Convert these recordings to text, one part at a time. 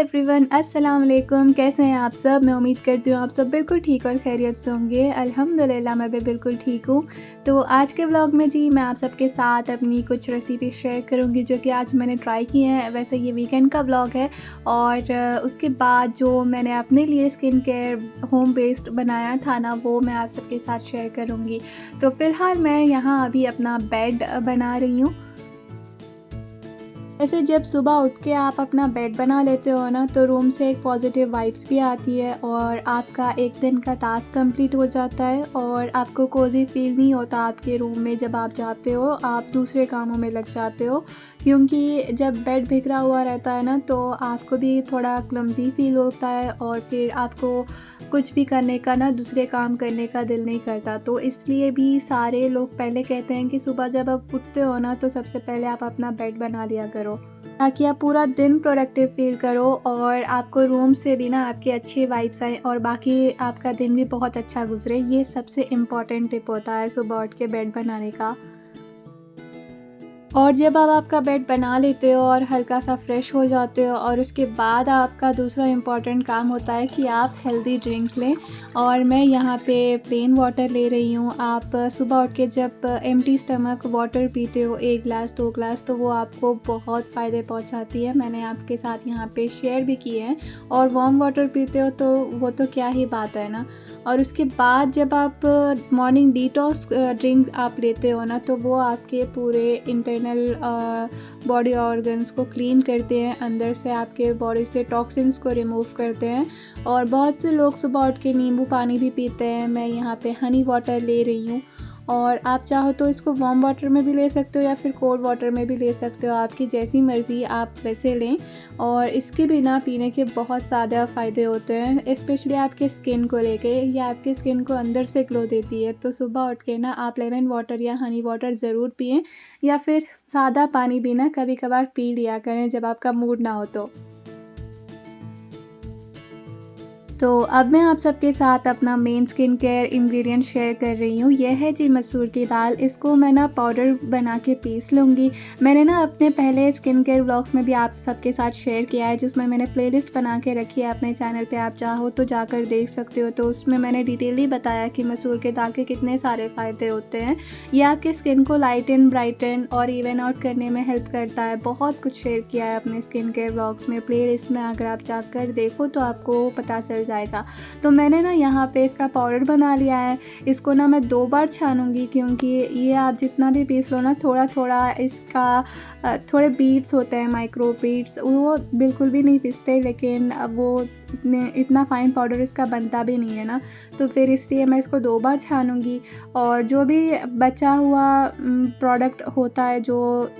Everyone, अस्सलाम वालेकुम। कैसे हैं आप सब? मैं उम्मीद करती हूँ आप सब बिल्कुल ठीक और खैरियत से होंगे। अल्हम्दुलिल्लाह मैं भी बिल्कुल ठीक हूँ। तो आज के व्लॉग में जी मैं आप सबके साथ अपनी कुछ रेसिपी शेयर करूँगी जो कि आज मैंने ट्राई की हैं। वैसे ये वीकेंड का व्लॉग है और उसके बाद जो मैंने अपने लिए स्किन केयर होम बेस्ड बनाया था ना, वो मैं आप सबके साथ शेयर करूँगी। तो फ़िलहाल मैं यहाँ अभी अपना बेड बना रही हूँ। ऐसे जब सुबह उठ के आप अपना बेड बना लेते हो ना, तो रूम से एक पॉजिटिव वाइब्स भी आती है और आपका एक दिन का टास्क कंप्लीट हो जाता है और आपको कोज़ी फील नहीं होता आपके रूम में। जब आप जाते हो आप दूसरे कामों में लग जाते हो, क्योंकि जब बेड बिखरा हुआ रहता है ना, तो आपको भी थोड़ा क्लमज़ी फील होता है और फिर आपको कुछ भी करने का ना, दूसरे काम करने का दिल नहीं करता। तो इसलिए भी सारे लोग पहले कहते हैं कि सुबह जब आप उठते हो ना, तो सबसे पहले आप अपना बेड बना लिया करो, ताकि आप पूरा दिन प्रोडक्टिव फ़ील करो और आपको रूम से भी ना आपकी अच्छी वाइब्स आएँ और बाकी आपका दिन भी बहुत अच्छा गुज़रे। ये सबसे इम्पोर्टेंट टिप होता है सुबह उठ के बेड बनाने का। और जब आप आपका बेड बना लेते हो और हल्का सा फ्रेश हो जाते हो, और उसके बाद आपका दूसरा इम्पॉर्टेंट काम होता है कि आप हेल्दी ड्रिंक लें। और मैं यहाँ पे प्लेन वाटर ले रही हूँ। आप सुबह उठ के जब एम्प्टी स्टमक वाटर पीते हो 1 ग्लास 2 ग्लास, तो वो आपको बहुत फ़ायदे पहुँचाती है। मैंने आपके साथ यहाँ पे शेयर भी किए हैं। और वार्म वाटर पीते हो तो वो तो क्या ही बात है ना। और उसके बाद जब आप मॉर्निंग डिटॉक्स ड्रिंक आप लेते हो ना, तो वो आपके पूरे इंटरनल बॉडी ऑर्गन्स को क्लीन करते हैं, अंदर से आपके बॉडी से टॉक्सिन्स को रिमूव करते हैं। और बहुत से लोग सुबह उठ के नींबू पानी भी पीते हैं। मैं यहाँ पे हनी वाटर ले रही हूँ और आप चाहो तो इसको वार्म वाटर में भी ले सकते हो या फिर कोल्ड वाटर में भी ले सकते हो, आपकी जैसी मर्ज़ी आप वैसे लें। और इसके बिना पीने के बहुत ज़्यादा फ़ायदे होते हैं, स्पेशली आपके स्किन को लेके। ये आपके स्किन को अंदर से ग्लो देती है। तो सुबह उठ के ना आप लेमन वाटर या हनी वाटर ज़रूर पिएं, या फिर सादा पानी भी ना कभी कभार पी लिया करें जब आपका मूड ना हो तो। तो अब मैं आप सबके साथ अपना main skin care ingredient share कर रही हूँ। यह है जी मसूर की दाल। इसको मैं ना पाउडर बना के पीस लूँगी। मैंने ना अपने पहले स्किन केयर व्लॉग्स में भी आप सबके साथ शेयर किया है, जिसमें मैंने प्लेलिस्ट बना के रखी है अपने चैनल पे, आप चाहो तो जाकर देख सकते हो। तो उसमें मैंने डिटेली बताया कि मसूर की दाल के कितने सारे फ़ायदे होते हैं। ये आपके स्किन को लाइटन, ब्राइटन और इवन आउट करने में हेल्प करता है। बहुत कुछ शेयर किया है अपने स्किन केयर व्लॉग्स में, प्लेलिस्ट में अगर आप जाकर देखो तो आपको पता चल जाएगा। तो मैंने ना यहाँ पे इसका पाउडर बना लिया है। इसको ना मैं 2 बार छानूंगी, क्योंकि ये आप जितना भी पीस लो ना, थोड़ा थोड़ा इसका थोड़े बीट्स होते हैं, माइक्रो बीट्स, वो बिल्कुल भी नहीं पिसते, लेकिन अब वो इतना फाइन पाउडर इसका बनता भी नहीं है ना। तो फिर इसलिए मैं इसको 2 बार छानूंगी। और जो भी बचा हुआ प्रोडक्ट होता है, जो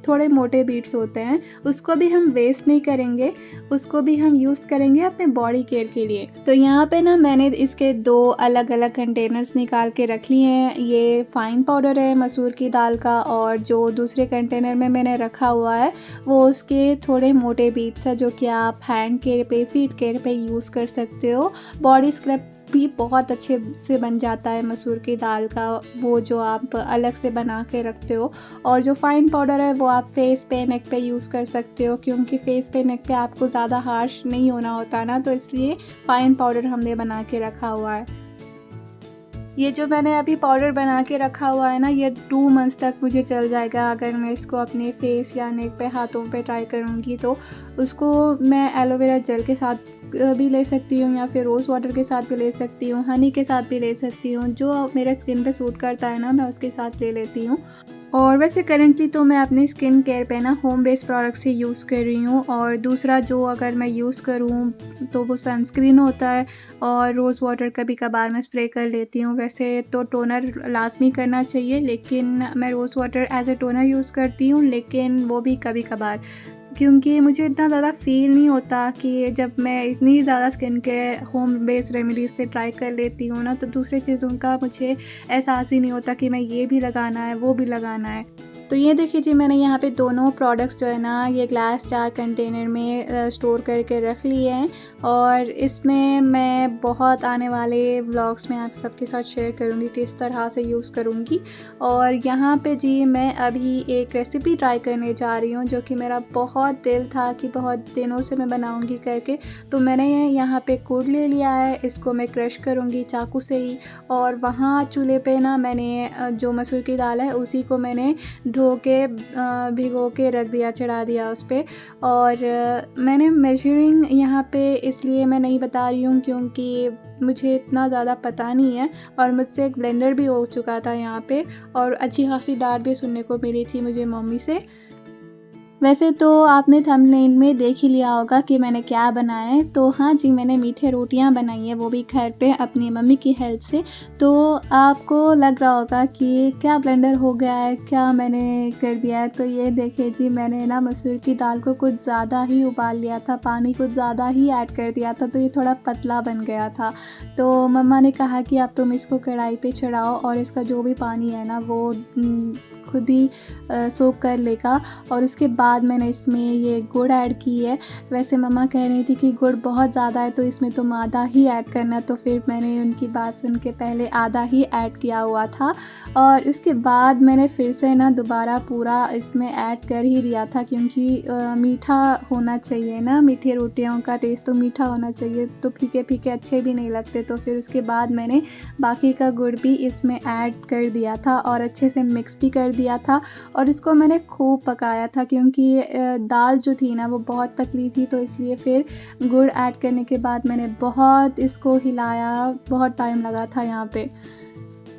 थोड़े मोटे बीट्स होते हैं, उसको भी हम वेस्ट नहीं करेंगे, उसको भी हम यूज़ करेंगे अपने बॉडी केयर के लिए। तो यहाँ पे ना मैंने इसके 2 अलग अलग कंटेनर्स निकाल के रख लिए हैं। ये फ़ाइन पाउडर है मसूर की दाल का, और जो दूसरे कंटेनर में मैंने रखा हुआ है वो उसके थोड़े मोटे बीट्स है, जो कि आप हैंड केयर पे, फीट केयर पे यूज़ कर सकते हो। बॉडी स्क्रब भी बहुत अच्छे से बन जाता है मसूर की दाल का, वो जो आप अलग से बना के रखते हो। और जो फाइन पाउडर है वो आप फेस पे, नेक पे यूज़ कर सकते हो, क्योंकि फेस पे, नेक पे आपको ज़्यादा हार्श नहीं होना होता ना, तो इसलिए फाइन पाउडर हमने बना के रखा हुआ है। ये जो मैंने अभी पाउडर बना के रखा हुआ है ना, ये 2 मंथ्स तक मुझे चल जाएगा अगर मैं इसको अपने फेस या नेक पे, हाथों पे ट्राई करूँगी। तो उसको मैं एलोवेरा जेल के साथ भी ले सकती हूँ, या फिर रोज़ वाटर के साथ भी ले सकती हूँ, हनी के साथ भी ले सकती हूँ। जो मेरे स्किन पे सूट करता है ना, मैं उसके साथ ले लेती हूँ। और वैसे करेंटली तो मैं अपनी स्किन केयर पे ना होम बेस्ड प्रोडक्ट्स ही यूज़ कर रही हूँ। और दूसरा जो अगर मैं यूज़ करूँ तो वो सनस्क्रीन होता है, और रोज़ वाटर कभी कभार मैं स्प्रे कर लेती हूँ। वैसे तो टोनर लाजमी करना चाहिए, लेकिन मैं rose water as a toner use करती हूँ, लेकिन वो भी कभी कभार, क्योंकि मुझे इतना ज़्यादा फ़ील नहीं होता कि जब मैं इतनी ज़्यादा skin care home based remedies से ट्राई कर लेती हूँ ना, तो दूसरी चीज़ों का मुझे एहसास ही नहीं होता कि मैं ये भी लगाना है, वो भी लगाना है। तो ये देखिए जी, मैंने यहाँ पे दोनों प्रोडक्ट्स जो है ना ये ग्लास जार कंटेनर में स्टोर करके रख लिए हैं और इसमें मैं बहुत आने वाले व्लॉग्स में आप सबके साथ शेयर करूँगी किस तरह से यूज़ करूँगी। और यहाँ पे जी मैं अभी एक रेसिपी ट्राई करने जा रही हूँ जो कि मेरा बहुत दिल था कि बहुत दिनों से मैं बनाऊँगी करके। तो मैंने यहाँ पे गुड़ ले लिया है, इसको मैं क्रश करूँगी चाकू से ही। और वहाँ चूल्हे पे ना मैंने जो मसूर की दाल है उसी को मैंने धो के भिगो के रख दिया, चढ़ा दिया उस पे। और मैंने मेजरिंग यहाँ पे इसलिए मैं नहीं बता रही हूँ क्योंकि मुझे इतना ज़्यादा पता नहीं है और मुझसे एक ब्लेंडर भी हो चुका था यहाँ पे और अच्छी खासी डांट भी सुनने को मिली थी मुझे मम्मी से। वैसे तो आपने थंबनेल में देख ही लिया होगा कि मैंने क्या बनाया है। तो हाँ जी, मैंने मीठे रोटियां बनाई हैं, वो भी घर पे अपनी मम्मी की हेल्प से। तो आपको लग रहा होगा कि क्या ब्लेंडर हो गया है, क्या मैंने कर दिया है। तो ये देखिए जी, मैंने ना मसूर की दाल को कुछ ज़्यादा ही उबाल लिया था, पानी कुछ ज़्यादा ही ऐड कर दिया था, तो ये थोड़ा पतला बन गया था। तो मम्मा ने कहा कि अब तुम इसको कढ़ाई पे चढ़ाओ और इसका जो भी पानी है ना वो खुद ही सोख कर लेगा। और उसके बाद मैंने इसमें ये गुड़ ऐड की है। वैसे मम्मा कह रही थी कि गुड़ बहुत ज़्यादा है तो इसमें तुम आधा ही ऐड करना, तो फिर मैंने उनकी बात सुन के पहले आधा ही ऐड किया हुआ था। और उसके बाद मैंने फिर से ना दोबारा पूरा इसमें ऐड कर ही दिया था क्योंकि मीठा होना चाहिए ना, मीठी रोटियों का टेस्ट तो मीठा होना चाहिए, तो फीके फीके अच्छे भी नहीं लगते। तो फिर उसके बाद मैंने बाकी का गुड़ भी इसमें ऐड कर दिया था और अच्छे से मिक्स भी कर दिया था। और इसको मैंने खूब पकाया था क्योंकि दाल जो थी ना वो बहुत पतली थी, तो इसलिए फिर गुड़ ऐड करने के बाद मैंने बहुत इसको हिलाया, बहुत टाइम लगा था यहाँ पे।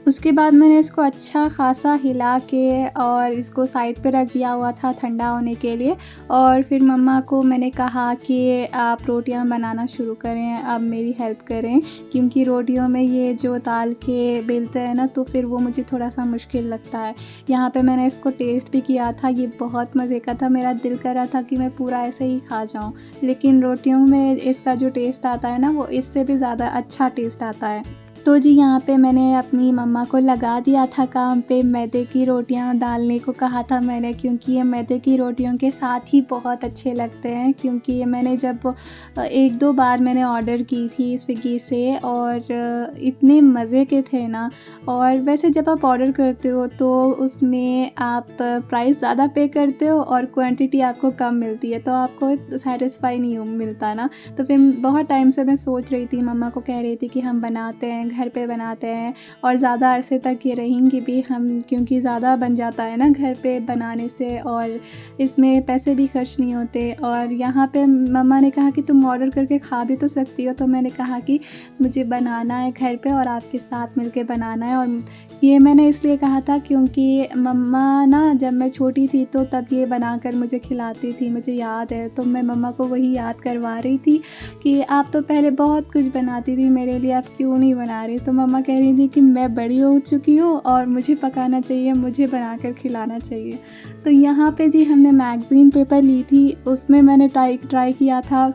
उसके बाद मैंने इसको अच्छा खासा हिला के और इसको साइड पे रख दिया हुआ था ठंडा होने के लिए। और फिर मम्मा को मैंने कहा कि आप रोटियां बनाना शुरू करें, अब मेरी हेल्प करें, क्योंकि रोटियों में ये जो दाल के बेलते हैं ना तो फिर वो मुझे थोड़ा सा मुश्किल लगता है। यहाँ पे मैंने इसको टेस्ट भी किया था, ये बहुत मज़े का था। मेरा दिल कर रहा था कि मैं पूरा ऐसे ही खा जाऊँ, लेकिन रोटियों में इसका जो टेस्ट आता है ना वो इससे भी ज़्यादा अच्छा टेस्ट आता है। तो जी यहाँ पे मैंने अपनी मम्मा को लगा दिया था काम पे, मैदे की रोटियां डालने को कहा था मैंने, क्योंकि ये मैदे की रोटियों के साथ ही बहुत अच्छे लगते हैं। क्योंकि ये मैंने जब एक दो बार मैंने ऑर्डर की थी स्विगी से और इतने मज़े के थे ना। और वैसे जब आप ऑर्डर करते हो तो उसमें आप प्राइस ज़्यादा पे करते हो और क्वांटिटी आपको कम मिलती है, तो आपको सेटिस्फाई नहीं मिलता ना। तो फिर बहुत टाइम से मैं सोच रही थी, मम्मा को कह रही थी कि हम बनाते हैं, घर पे बनाते हैं और ज़्यादा अरसे तक ये रहेंगी भी हम, क्योंकि ज़्यादा बन जाता है ना घर पे बनाने से और इसमें पैसे भी खर्च नहीं होते। और यहाँ पे मम्मा ने कहा कि तुम ऑर्डर करके खा भी तो सकती हो, तो मैंने कहा कि मुझे बनाना है घर पे और आपके साथ मिलके बनाना है। और ये मैंने इसलिए कहा था क्योंकि मम्मा ना जब मैं छोटी थी तो तब ये बनाकर मुझे खिलाती थी, मुझे याद है। तो मैं मम्मा को वही याद करवा रही थी कि आप तो पहले बहुत कुछ बनाती थी मेरे लिए, आप क्यों नहीं बना रही। तो मम्मा कह रही थी कि मैं बड़ी हो चुकी हूँ और मुझे पकाना चाहिए, मुझे बनाकर खिलाना चाहिए। तो यहाँ पे जी हमने मैगज़ीन पेपर ली थी, उसमें मैंने ट्राई किया था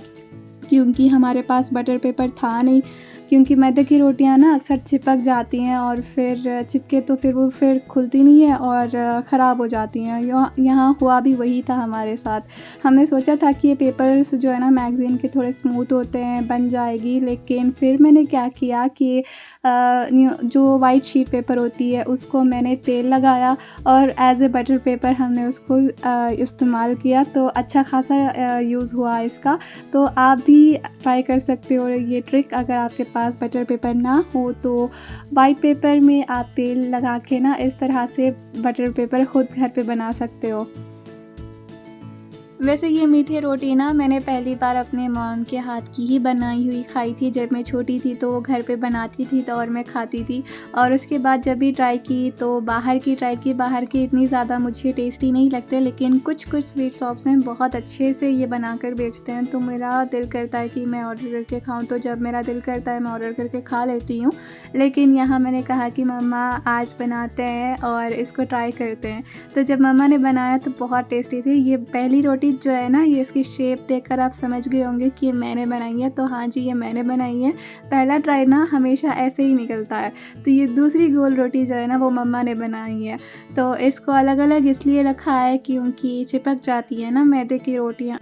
क्योंकि हमारे पास बटर पेपर था नहीं, क्योंकि मैदे की रोटियां ना अक्सर चिपक जाती हैं और फिर चिपके तो फिर वो फिर खुलती नहीं है और ख़राब हो जाती हैं। यहाँ हुआ भी वही था हमारे साथ। हमने सोचा था कि ये पेपर्स जो है ना मैगज़ीन के थोड़े स्मूथ होते हैं, बन जाएगी, लेकिन फिर मैंने क्या किया कि जो वाइट शीट पेपर होती है उसको मैंने तेल लगाया और एज ए बटर पेपर हमने उसको इस्तेमाल किया, तो अच्छा खासा यूज़ हुआ इसका। तो आप भी ट्राई कर सकते हो ये ट्रिक। अगर आपके पास बटर पेपर ना हो तो वाइट पेपर में आप तेल लगा के ना इस तरह से बटर पेपर खुद घर पे बना सकते हो। वैसे ये मीठी रोटी ना मैंने पहली बार अपने मॉम के हाथ की ही बनाई हुई खाई थी। जब मैं छोटी थी तो वो घर पे बनाती थी तो और मैं खाती थी। और उसके बाद जब भी ट्राई की तो बाहर की इतनी ज़्यादा मुझे टेस्टी नहीं लगते, लेकिन कुछ स्वीट शॉप्स में बहुत अच्छे से ये बनाकर बेचते हैं। तो मेरा दिल करता है कि मैं ऑर्डर करके खाऊँ, तो जब मेरा दिल करता है मैं ऑर्डर करके खा लेती हूँ। लेकिन यहाँ मैंने कहा कि मम्मा आज बनाते हैं और इसको ट्राई करते हैं। तो जब मम्मा ने बनाया तो बहुत टेस्टी थी। ये पहली रोटी जो है ना, ये इसकी शेप देखकर आप समझ गए होंगे कि ये मैंने बनाई है। तो हाँ जी, ये मैंने बनाई है। पहला ट्राई ना हमेशा ऐसे ही निकलता है। तो ये दूसरी गोल रोटी जो है ना, वो मम्मा ने बनाई है। तो इसको अलग-अलग इसलिए रखा है क्योंकि चिपक जाती है ना मैदे की रोटियाँ।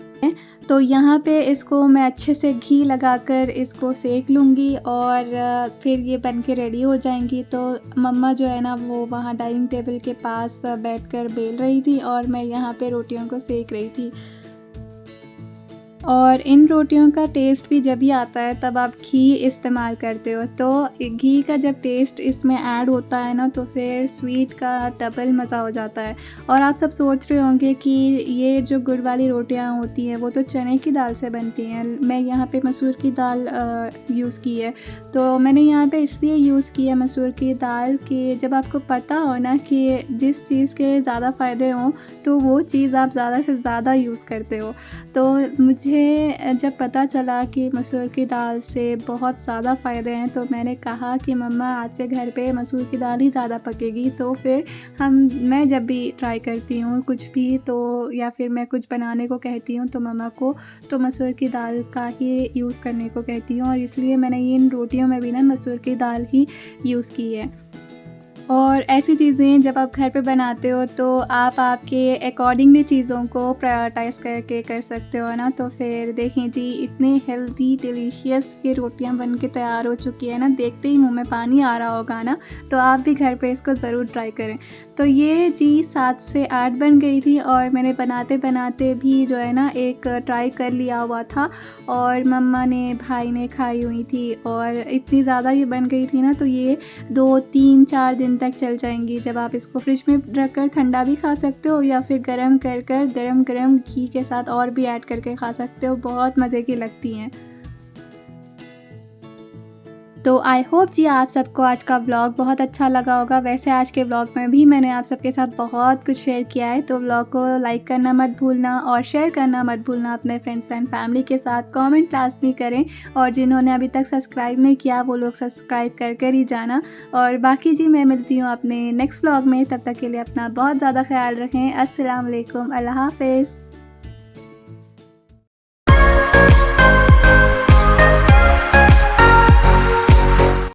तो यहाँ पे इसको मैं अच्छे से घी लगाकर इसको सेक लूँगी और फिर ये बन के रेडी हो जाएंगी। तो मम्मा जो है ना, वो वहाँ डाइनिंग टेबल के पास बैठकर बेल रही थी और मैं यहाँ पे रोटियों को सेक रही थी। और इन रोटियों का टेस्ट भी जब ही आता है तब आप घी इस्तेमाल करते हो। तो घी का जब टेस्ट इसमें ऐड होता है ना, तो फिर स्वीट का डबल मज़ा हो जाता है। और आप सब सोच रहे होंगे कि ये जो गुड़ वाली रोटियां होती हैं वो तो चने की दाल से बनती हैं। मैं यहाँ पे मसूर की दाल यूज़ की है। तो मैंने यहाँ पे इसलिए यूज़ की है मसूर की दाल कि जब आपको पता हो ना कि जिस चीज़ के ज़्यादा फ़ायदे हों तो वो चीज़ आप ज़्यादा से ज़्यादा यूज़ करते हो। तो मुझे जब पता चला कि मसूर की दाल से बहुत ज़्यादा फ़ायदे हैं, तो मैंने कहा कि मम्मा आज से घर पे मसूर की दाल ही ज़्यादा पकेगी। तो फिर मैं जब भी ट्राई करती हूँ कुछ भी, तो या फिर मैं कुछ बनाने को कहती हूँ तो मम्मा को तो मसूर की दाल का ही यूज़ करने को कहती हूँ। और इसलिए मैंने इन रोटियों में भी ना मसूर की दाल ही यूज़ की है। और ऐसी चीज़ें जब आप घर पे बनाते हो तो आप आपके अकॉर्डिंगली चीज़ों को प्रायोरिटाइज़ करके कर सकते हो ना। तो फिर देखें जी, इतने हेल्दी डिलीशियस ये रोटियां बन के तैयार हो चुकी है ना, देखते ही मुंह में पानी आ रहा होगा ना। तो आप भी घर पे इसको ज़रूर ट्राई करें। तो ये जी 7 से 8 बन गई थी और मैंने बनाते बनाते भी जो है ना एक ट्राई कर लिया हुआ था और मम्मा ने भाई ने खाई हुई थी। और इतनी ज़्यादा ये बन गई थी ना, तो ये 2 3 4 दिन तक चल जाएंगी। जब आप इसको फ्रिज में रखकर ठंडा भी खा सकते हो या फिर गरम कर गरम गरम घी के साथ और भी ऐड करके खा सकते हो। बहुत मज़े की लगती हैं। तो आई होप जी आप सबको आज का व्लॉग बहुत अच्छा लगा होगा। वैसे आज के व्लॉग में भी मैंने आप सबके साथ बहुत कुछ शेयर किया है। तो व्लॉग को लाइक करना मत भूलना और शेयर करना मत भूलना अपने फ्रेंड्स एंड फैमिली के साथ। कमेंट लाजमी करें और जिन्होंने अभी तक सब्सक्राइब नहीं किया वो लोग सब्सक्राइब कर कर ही जाना। और बाकी जी मैं मिलती हूँ अपने नेक्स्ट व्लॉग में। तब तक के लिए अपना बहुत ज़्यादा ख्याल रखें। अस्सलाम वालेकुम, अल्लाह हाफ़िज़।